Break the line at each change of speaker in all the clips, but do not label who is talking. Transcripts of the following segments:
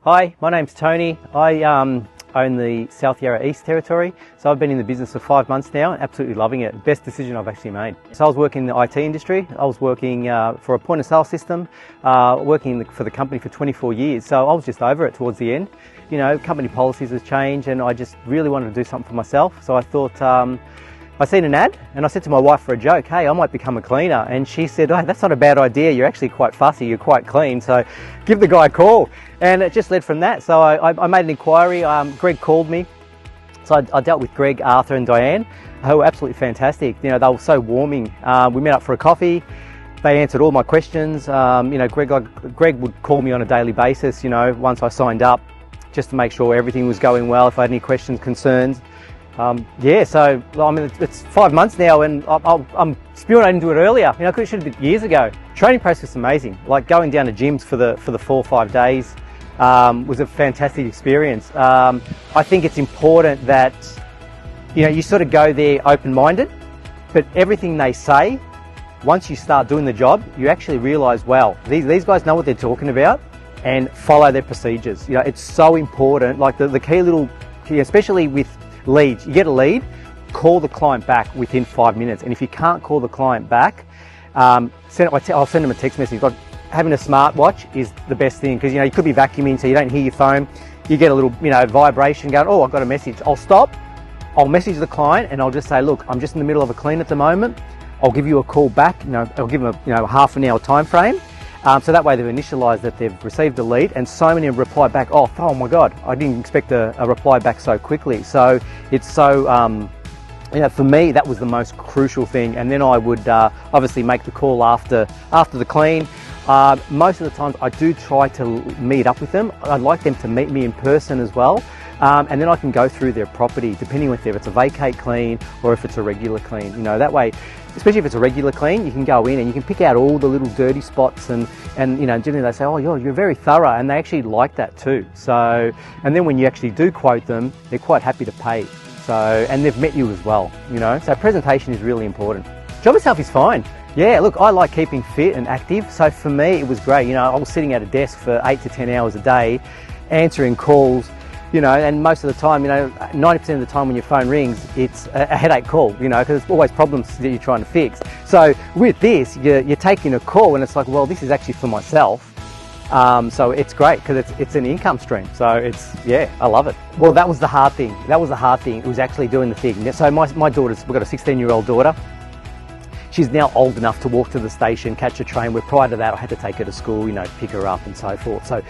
Hi, my name's Tony. I own the South Yarra East Territory. So I've been in the business for 5 months now, absolutely loving it. Best decision I've actually made. So I was working in the IT industry. I was working for a point of sale system, working for the company for 24 years. So I was just over it towards the end. You know, company policies have changed and I just really wanted to do something for myself. So I thought, I seen an ad and I said to my wife for a joke, hey, I might become a cleaner. And she said, oh, that's not a bad idea. You're actually quite fussy. You're quite clean. So give the guy a call. And it just led from that. So I made an inquiry. Greg called me. So I dealt with Greg, Arthur and Diane, who were absolutely fantastic. You know, they were so warming. We met up for a coffee. They answered all my questions. You know, Greg would call me on a daily basis, you know, once I signed up, just to make sure everything was going well, if I had any questions, concerns. Yeah, so I mean, it's 5 months now and I'm spewing I didn't do it earlier. You know, it should have been years ago. Training process is amazing. Like going down to gyms for the 4 or 5 days was a fantastic experience. I think it's important that, you know, you sort of go there open-minded, but everything they say, once you start doing the job, you actually realise, wow, these guys know what they're talking about and follow their procedures. You know, it's so important. Like the key little, especially with leads, you get a lead, call the client back within 5 minutes. And if you can't call the client back, I'll send them a text message. Like having a smartwatch is the best thing because, you know, you could be vacuuming so you don't hear your phone. You get a little, you know, vibration going, oh, I've got a message. I'll stop, I'll message the client and I'll just say, look, I'm just in the middle of a clean at the moment. I'll give you a call back. You know, I'll give them a half an hour time frame. So that way they've initialised that they've received a lead, and so many reply back, oh my God, I didn't expect a reply back so quickly. So it's so, you know, for me, that was the most crucial thing. And then I would obviously make the call after the clean. Most of the times I do try to meet up with them. I'd like them to meet me in person as well. And then I can go through their property, depending on if it's a vacate clean or if it's a regular clean. You know, that way, especially if it's a regular clean, you can go in and you can pick out all the little dirty spots and you know, generally they say, oh, you're very thorough, and they actually like that too. So, and then when you actually do quote them, they're quite happy to pay. So, and they've met you as well, you know, so presentation is really important. Job itself is fine. Yeah, look, I like keeping fit and active. So for me, it was great. You know, I was sitting at a desk for 8 to 10 hours a day, answering calls, you know, and most of the time, you know, 90% of the time when your phone rings, it's a headache call, you know, because it's always problems that you're trying to fix. So with this, you're taking a call and it's like, well, this is actually for myself. So it's great because it's an income stream. So it's, yeah, I love it. Well, that was the hard thing. It was actually doing the thing. So my daughter's, we've got a 16-year-old daughter. She's now old enough to walk to the station, catch a train, where prior to that, I had to take her to school, you know, pick her up and so forth. So,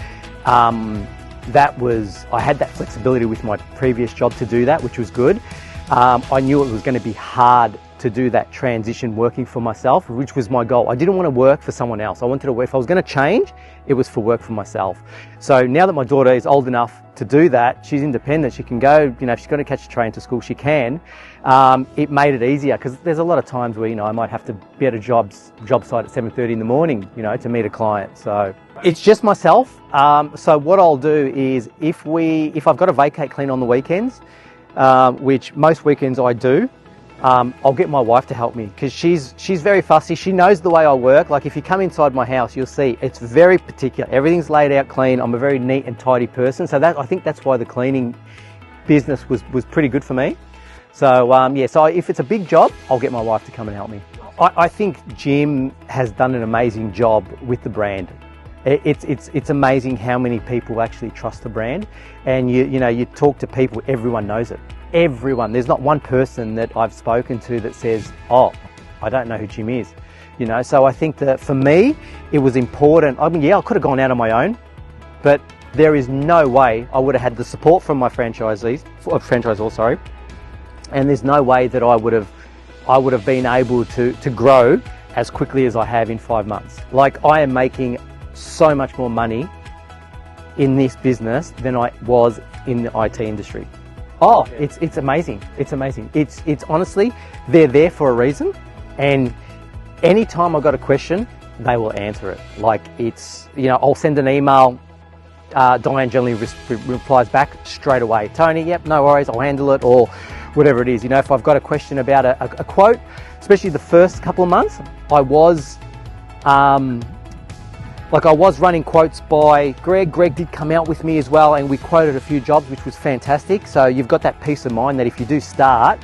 I had that flexibility with my previous job to do that, which was good. I knew it was going to be hard to do that transition working for myself, which was my goal. I didn't want to work for someone else. I wanted to work, if I was going to change, it was for work for myself. So now that my daughter is old enough to do that, she's independent, she can go, you know, if she's going to catch a train to school, she can. It made it easier because there's a lot of times where, you know, I might have to be at a job site at 7:30 in the morning, you know, to meet a client. So it's just myself. So what I'll do is if I've got a vacate clean on the weekends, which most weekends I do, I'll get my wife to help me because she's very fussy. She knows the way I work. Like if you come inside my house, you'll see it's very particular. Everything's laid out clean. I'm a very neat and tidy person. So I think that's why the cleaning business was pretty good for me. So yeah, so if it's a big job, I'll get my wife to come and help me. I think Jim has done an amazing job with the brand. It's amazing how many people actually trust the brand, and you know, you talk to people, everyone knows it. Everyone. There's not one person that I've spoken to that says, oh, I don't know who Jim is. You know, so I think that for me, it was important. I mean, yeah, I could have gone out on my own, but there is no way I would have had the support from my franchisor, sorry. And there's no way that I would have been able to grow as quickly as I have in 5 months. Like, I am making so much more money in this business than I was in the IT industry. Oh, it's amazing. It's amazing. It's honestly, they're there for a reason, and anytime I've got a question, they will answer it. Like, it's, you know, I'll send an email, Diane generally replies back straight away. Tony, yep, no worries, I'll handle it, or whatever it is. You know, if I've got a question about a quote, especially the first couple of months, I was Like I was running quotes by Greg. Greg did come out with me as well, and we quoted a few jobs, which was fantastic. So you've got that peace of mind that if you do start,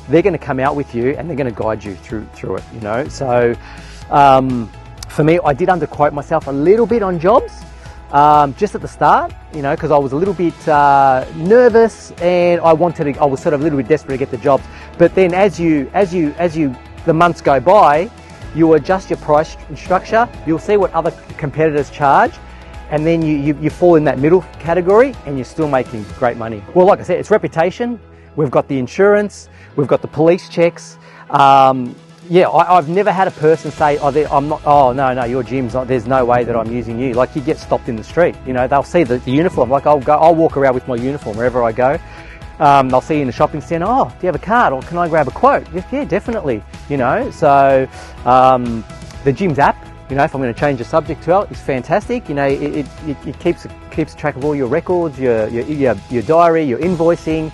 they're going to come out with you and they're going to guide you through it, you know. So for me, I did underquote myself a little bit on jobs, just at the start, you know, because I was a little bit nervous, and I was sort of a little bit desperate to get the jobs. But then as the months go by, you adjust your price structure, you'll see what other competitors charge, and then you fall in that middle category and you're still making great money. Well, like I said, it's reputation, we've got the insurance, we've got the police checks. Yeah, I've never had a person say, oh no, your gym's not, there's no way that I'm using you. Like you get stopped in the street, you know, they'll see the uniform, like I'll walk around with my uniform wherever I go. They'll see you in the shopping centre, oh, do you have a card, or can I grab a quote? Yeah, definitely, you know. So the gym's app, you know, if I'm going to change the subject to it, is fantastic. You know, it keeps track of all your records, your diary, your invoicing.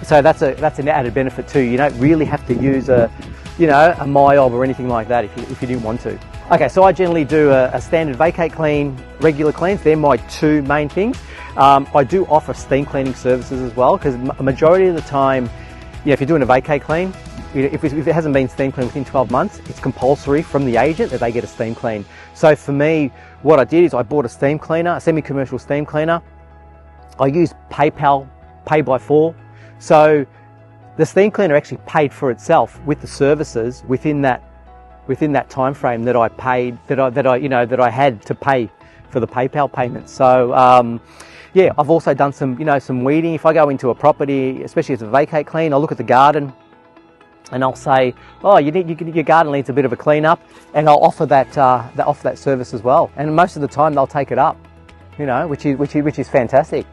So that's an added benefit too. You don't really have to use a MyOb or anything like that if you didn't want to. Okay, so I generally do a standard vacate clean, regular cleans. They're my two main things. I do offer steam cleaning services as well, because a majority of the time, yeah, if you're doing a vacate clean, if it hasn't been steam cleaned within 12 months, it's compulsory from the agent that they get a steam clean. So for me, what I did is I bought a steam cleaner, a semi-commercial steam cleaner. I use PayPal, Pay by 4. So the steam cleaner actually paid for itself with the services within that time frame that I paid, that I had to pay for the PayPal payment. So yeah, I've also done some weeding. If I go into a property, especially as a vacate clean, I'll look at the garden and I'll say, oh, your garden needs a bit of a clean up, and I'll offer that service as well. And most of the time they'll take it up, you know, which is fantastic.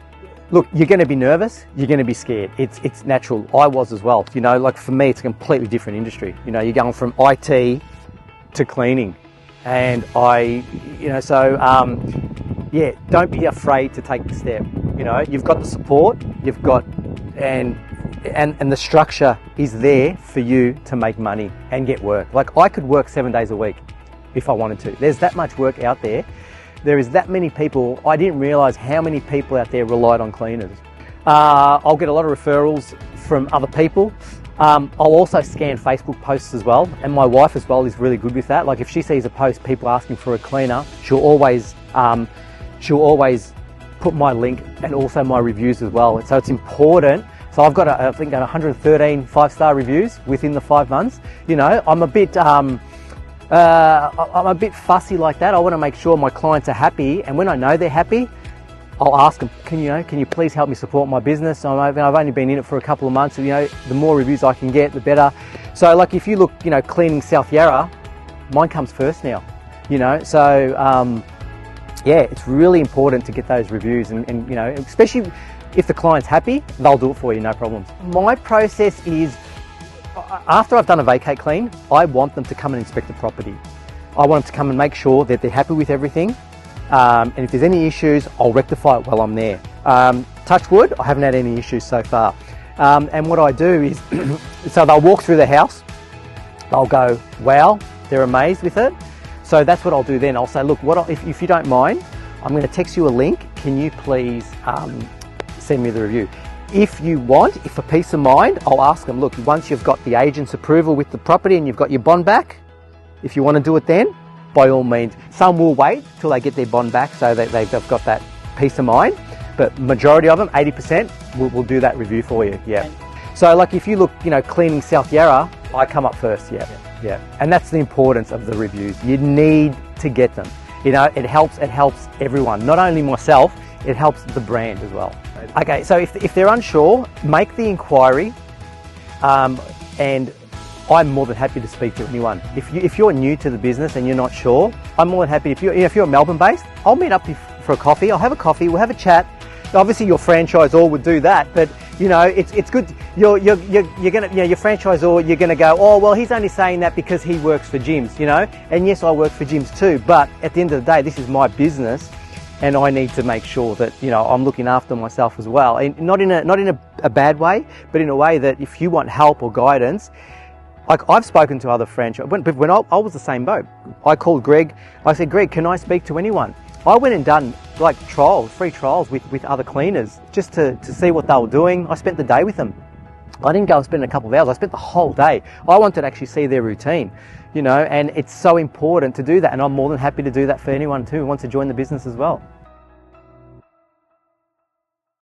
Look, you're going to be nervous, you're going to be scared. It's natural. I was as well. You know, like for me, it's a completely different industry. You know, you're going from IT to cleaning, and yeah, don't be afraid to take the step. You know, you've got the support, you've got, and the structure is there for you to make money and get work. Like I could work 7 days a week if I wanted to. There's that much work out there. There is that many people. I didn't realise how many people out there relied on cleaners. I'll get a lot of referrals from other people. I'll also scan Facebook posts as well, and my wife as well is really good with that. Like if she sees a post, people asking for a cleaner, she'll always put my link and also my reviews as well. So it's important. So I've got I think 113 5-star reviews within the 5 months. You know, I'm a bit fussy like that. I want to make sure my clients are happy, and when I know they're happy, I'll ask them, can you please help me support my business? I've only been in it for a couple of months. You know, the more reviews I can get, the better. So like if you look, you know, cleaning South Yarra, mine comes first now. You know, so yeah, it's really important to get those reviews, and you know, especially if the client's happy, they'll do it for you, no problems. My process is, after I've done a vacate clean, I want them to come and inspect the property. I want them to come and make sure that they're happy with everything. And if there's any issues, I'll rectify it while I'm there. Touch wood, I haven't had any issues so far. And what I do is, so they'll walk through the house, they'll go, wow, they're amazed with it. So that's what I'll do then. I'll say, look, if you don't mind, I'm going to text you a link. Can you please send me the review? If you want, if for peace of mind, I'll ask them, look, once you've got the agent's approval with the property and you've got your bond back, if you want to do it then, by all means. Some will wait till they get their bond back so that they've got that peace of mind, but majority of them, 80%, will do that review for you, yeah. So like if you look, you know, cleaning South Yarra, I come up first, yeah. And that's the importance of the reviews. You need to get them. You know, it helps everyone, not only myself, it helps the brand as well. Okay, so if they're unsure, make the inquiry, and I'm more than happy to speak to anyone. If you're new to the business and you're not sure, I'm more than happy. If you're Melbourne based, I'll meet up for a coffee. I'll have a coffee. We'll have a chat. Obviously, your franchisor would do that, but you know it's good. You're gonna, you know, your franchisor, you're gonna go, oh well, he's only saying that because he works for gyms, you know. And yes, I work for gyms too, but at the end of the day, this is my business, and I need to make sure that, you know, I'm looking after myself as well, and not in a bad way, but in a way that if you want help or guidance, I've spoken to other franchise, when I was the same boat. I called Greg, I said, Greg, can I speak to anyone? I went and done like free trials with other cleaners just to see what they were doing. I spent the day with them. I didn't go and spend a couple of hours, I spent the whole day. I wanted to actually see their routine, and it's so important to do that, and I'm more than happy to do that for anyone too who wants to join the business as well.